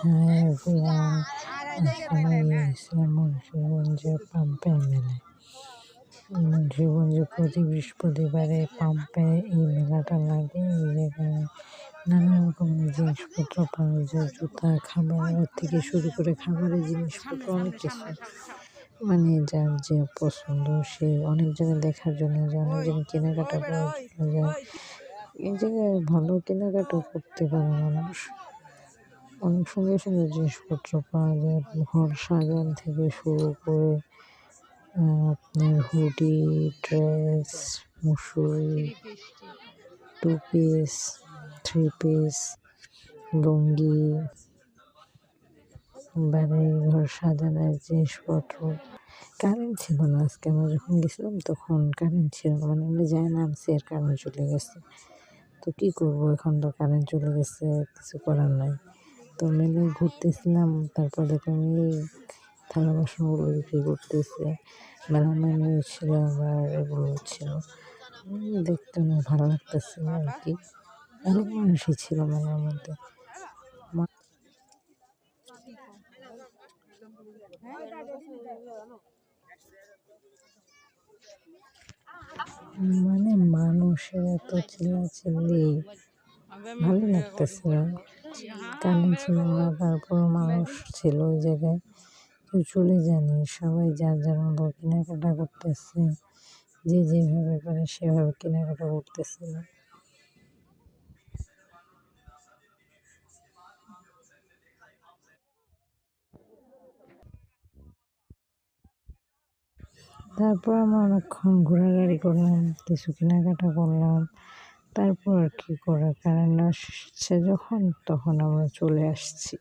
হ্যাঁ এভরিওয়ান, আজকে আমরা গিয়েছিলাম মুন্সিগঞ্জের পাম্পে মেলায়। মুন্সিগঞ্জে প্রতি বৃহস্পতিবারে পাম্পে এই মেলাটা লাগে। এই জায়গায় নানা রকমের জিনিসপত্র পাওয়া যায়, জুতা, খাবার থেকে শুরু করে খাবারের জিনিসপত্র অনেক কিছু। মানে যার যে পছন্দ সে অনেক জায়গায় দেখার জন্য যায়, অনেক জায়গায় কেনাকাটা করার জন্য যায়। এই জায়গায় ভালো কেনাকাটা করতে পারে মানুষ। অনেক সুন্দর সুন্দর জিনিসপত্র পাওয়া যায়, ঘর সাজানো থেকে শুরু করে আপনার হুডি, ড্রেস, মুসুরি, টু পিস, থ্রি পিস, লুঙ্গি, বাড়ি ঘর সাজানোর জিনিসপত্র। কারেন্ট ছিল না আজকে, আমরা যখন গেছিলাম তখন কারেন্ট ছিল না, মানে আমরা যাই নামছি আর কারেন্ট চলে গেছে। তো কী করবো, এখন তো কারেন্ট চলে গেছে, কিছু করার নাই। তো মেলায় ঘুরতেছিলাম, তারপর দেখলাম এই থালা বাসনগুলো বিক্রি করতেছে, মেলামেন ছিল আবার এগুলো ছিল। দেখতে অনেক ভালো লাগতেছিল আর কি। অনেক মানুষই ছিল মেলার মধ্যে। মানে মানুষের এত চিল্লাচিল্লি, ভালো লাগতেছিল। কারেন্ট ছিল না, তারপর মানুষ ছিল ওই জায়গায়, কেউ চলে যায়নি, সবাই যার যার মতো কেনাকাটা করতেছে, যে যেভাবে পারে সেভাবে কেনাকাটা করতেছিল। তারপর আমরা অনেকক্ষণ ঘোরাঘুরি করলাম, কিছু কেনাকাটা করলাম। তারপর আর কি করা, কারেন্ট আসছে যখন তখন আমরা চলে আসছি।